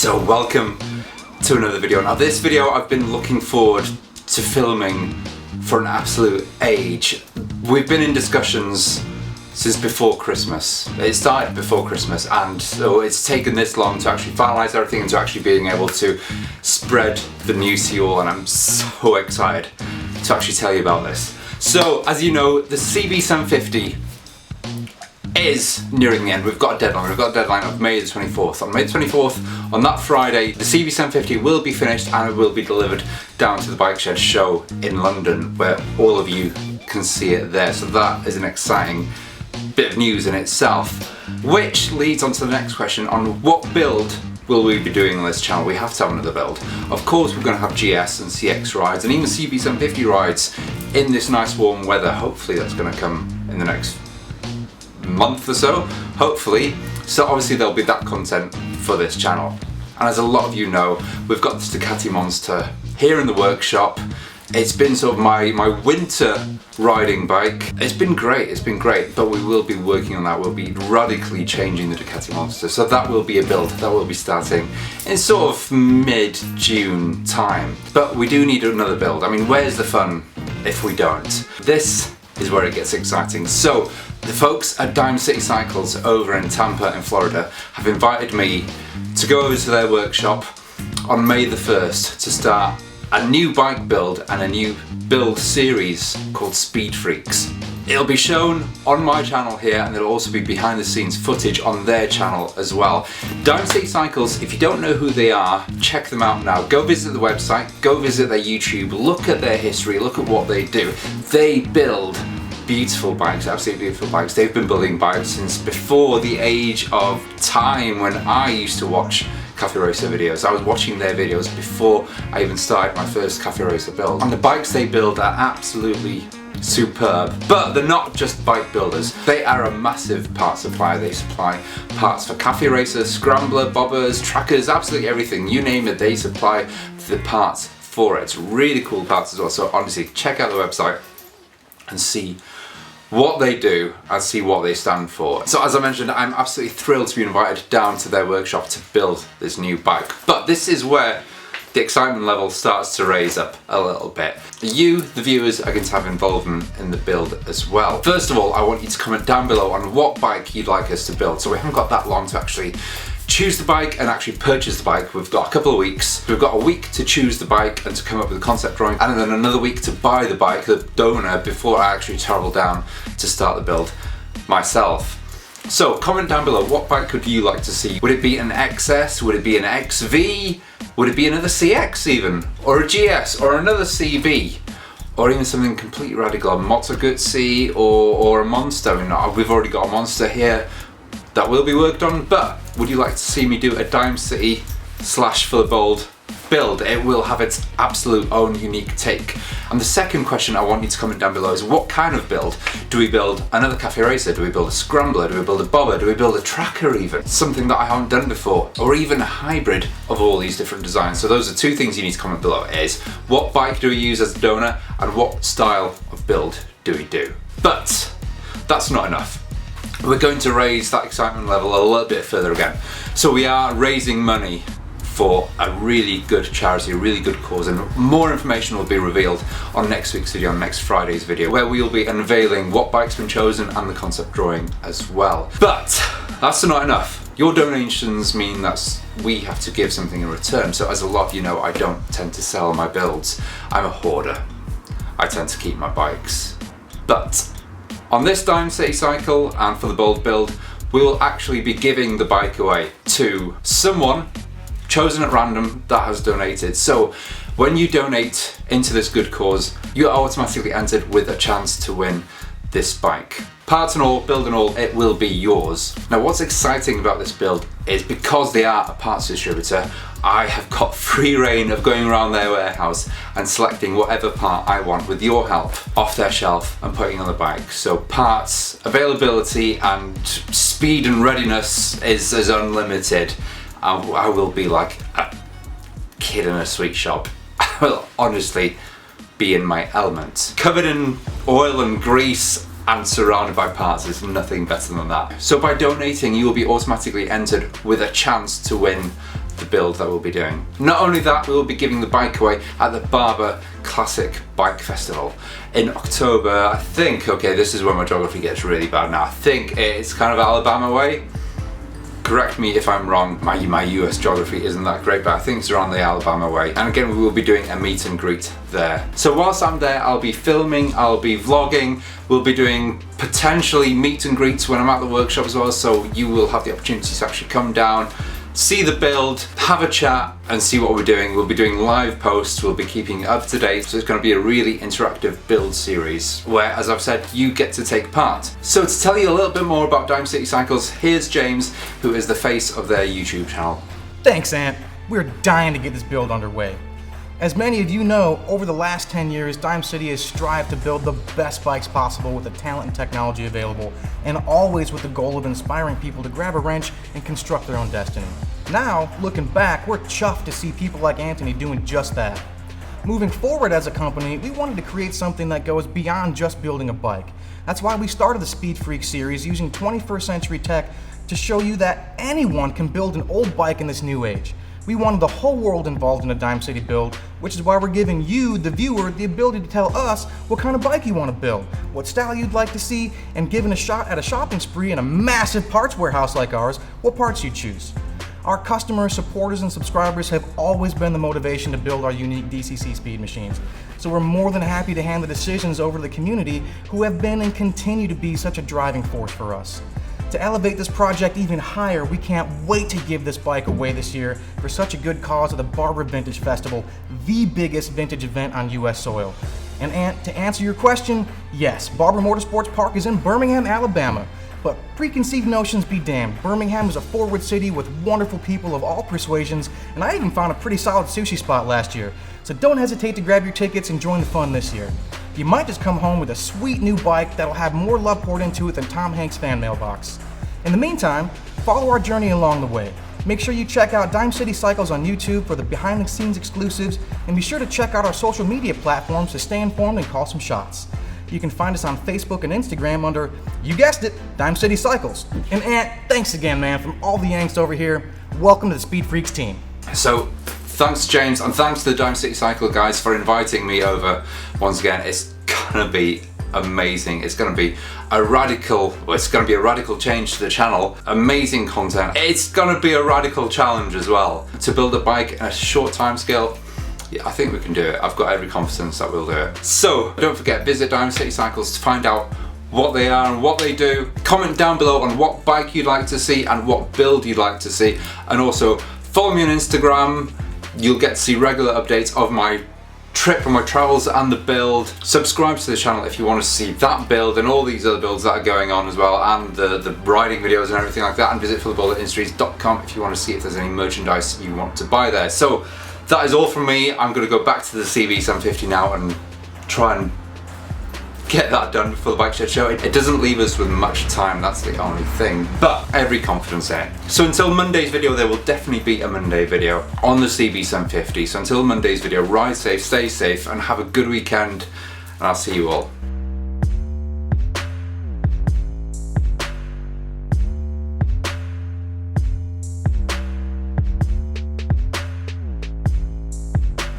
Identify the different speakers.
Speaker 1: So welcome to another video. Now this video I've been looking forward to filming for an absolute age. We've been in discussions since before Christmas. It started before Christmas, and so it's taken this long to actually finalise everything and to actually being able to spread the news to you all, and I'm so excited to actually tell you about this. So as you know, the CB750 is nearing the end. We've got a deadline. We've got a deadline of May the 24th. On May the 24th, on that Friday, the CB750 will be finished and it will be delivered down to the Bike Shed show in London, where all of you can see it there. So that is an exciting bit of news in itself, which leads on to the next question on what build will we be doing on this channel. We have to have another build. Of course we're going to have GS and CX rides and even CB750 rides in this nice warm weather. Hopefully that's going to come in the next month or so, hopefully. So obviously there'll be that content for this channel. And as a lot of you know, we've got this Ducati Monster here in the workshop. It's been sort of my winter riding bike. It's been great, but we will be working on that. We'll be radically changing the Ducati Monster. So that will be a build that will be starting in sort of mid-June time. But we do need another build. I mean, where's the fun if we don't? This is where it gets exciting. So the folks at Dime City Cycles over in Tampa in Florida have invited me to go over to their workshop on May the 1st to start a new bike build and a new build series called Speed Freaks. It'll be shown on my channel here, and there'll also be behind the scenes footage on their channel as well. Dime City Cycles, if you don't know who they are, check them out now. Go visit the website, go visit their YouTube, look at their history, look at what they do. They build beautiful bikes, absolutely beautiful bikes. They've been building bikes since before the age of time when I used to watch Cafe Racer videos. I was watching their videos before I even started my first Cafe Racer build. And the bikes they build are absolutely superb. But they're not just bike builders. They are a massive part supplier. They supply parts for Cafe Racer, Scrambler, bobbers, trackers, absolutely everything. You name it, they supply the parts for it. It's really cool parts as well. So honestly, check out the website and see what they do and see what they stand for. So as I mentioned, I'm absolutely thrilled to be invited down to their workshop to build this new bike. But this is where the excitement level starts to raise up a little bit. You, the viewers, are going to have involvement in the build as well. First of all, I want you to comment down below on what bike you'd like us to build. So we haven't got that long to actually choose the bike and actually purchase the bike. We've got a couple of weeks. We've got a week to choose the bike and to come up with a concept drawing, and then another week to buy the bike, the donor, before I actually travel down to start the build myself. So comment down below, what bike would you like to see? Would it be an XS? Would it be an XV? Would it be another CX even? Or a GS? Or another CB? Or even something completely radical, a Moto Guzzi or a Monster? I mean, we've already got a Monster here that will be worked on, but would you like to see me do a Dime City / For the Bold build? It will have its absolute own unique take. And the second question I want you to comment down below is, what kind of build? Do we build another Cafe Racer? Do we build a Scrambler? Do we build a bobber? Do we build a tracker even? Something that I haven't done before, or even a hybrid of all these different designs. So those are two things you need to comment below, is what bike do we use as a donor and what style of build do we do? But that's not enough. We're going to raise that excitement level a little bit further again. So we are raising money for a really good charity, a really good cause, and more information will be revealed on next week's video, on next Friday's video, where we'll be unveiling what bike's been chosen and the concept drawing as well. But that's not enough. Your donations mean that we have to give something in return. So as a lot of you know, I don't tend to sell my builds. I'm a hoarder. I tend to keep my bikes. But on this Dime City Cycle and For the Bold build, we will actually be giving the bike away to someone chosen at random that has donated. So when you donate into this good cause, you are automatically entered with a chance to win this bike. Parts and all, build and all, it will be yours. Now what's exciting about this build is, because they are a parts distributor, I have got free reign of going around their warehouse and selecting whatever part I want with your help off their shelf and putting on the bike. So parts, availability and speed and readiness is unlimited. I will be like a kid in a sweet shop. I will honestly be in my element. Covered in oil and grease and surrounded by parts, is nothing better than that. So by donating, you will be automatically entered with a chance to win the build that we'll be doing. Not only that, we will be giving the bike away at the Barber Classic Bike Festival in October. I think, okay, this is where my geography gets really bad now. I think it's kind of Alabama way. Correct me if I'm wrong, my US geography isn't that great, but I think it's around the Alabama way. And again, we will be doing a meet and greet there. So whilst I'm there, I'll be filming, I'll be vlogging, we'll be doing potentially meet and greets when I'm at the workshop as well, so you will have the opportunity to actually come down, see the build, have a chat and see what we're doing. We'll be doing live posts, we'll be keeping up to date, so it's going to be a really interactive build series where, as I've said, you get to take part. So to tell you a little bit more about Dime City Cycles, here's James, who is the face of their YouTube channel.
Speaker 2: Thanks, Ant. We're dying to get this build underway. As many of you know, over the last 10 years, Dime City has strived to build the best bikes possible with the talent and technology available, and always with the goal of inspiring people to grab a wrench and construct their own destiny. Now, looking back, we're chuffed to see people like Anthony doing just that. Moving forward as a company, we wanted to create something that goes beyond just building a bike. That's why we started the Speed Freak series using 21st century tech to show you that anyone can build an old bike in this new age. We wanted the whole world involved in a Dime City build, which is why we're giving you, the viewer, the ability to tell us what kind of bike you want to build, what style you'd like to see, and given a shot at a shopping spree in a massive parts warehouse like ours, what parts you choose. Our customers, supporters, and subscribers have always been the motivation to build our unique DCC speed machines. So we're more than happy to hand the decisions over to the community who have been and continue to be such a driving force for us. To elevate this project even higher, we can't wait to give this bike away this year for such a good cause at the Barber Vintage Festival, the biggest vintage event on US soil. And to answer your question, yes, Barber Motorsports Park is in Birmingham, Alabama. But preconceived notions be damned. Birmingham is a forward city with wonderful people of all persuasions, and I even found a pretty solid sushi spot last year. So don't hesitate to grab your tickets and join the fun this year. You might just come home with a sweet new bike that'll have more love poured into it than Tom Hanks' fan mailbox. In the meantime, follow our journey along the way. Make sure you check out Dime City Cycles on YouTube for the behind-the-scenes exclusives, and be sure to check out our social media platforms to stay informed and call some shots. You can find us on Facebook and Instagram under, you guessed it, Dime City Cycles. And Ant, thanks again, man, from all the Yanks over here. Welcome to the Speed Freaks team.
Speaker 1: So, thanks James, and thanks to the Dime City Cycle guys for inviting me over once again. It's gonna be amazing. It's gonna be a radical change to the channel. Amazing content. It's gonna be a radical challenge as well. To build a bike in a short time scale, yeah, I think we can do it. I've got every confidence that we'll do it. So don't forget, visit Dime City Cycles to find out what they are and what they do. Comment down below on what bike you'd like to see and what build you'd like to see. And also follow me on Instagram. You'll get to see regular updates of my trip and my travels and the build. Subscribe to the channel if you want to see that build and all these other builds that are going on as well, and the riding videos and everything like that. And visit fullofbulletindustries.com if you want to see if there's any merchandise you want to buy there. So that is all from me. I'm going to go back to the CB750 now and try and get that done before the bike shed show. It doesn't leave us with much time, that's the only thing, but every confidence in it. So until Monday's video, there will definitely be a Monday video on the CB750. So until Monday's video, ride safe, stay safe, and have a good weekend, and I'll see you all.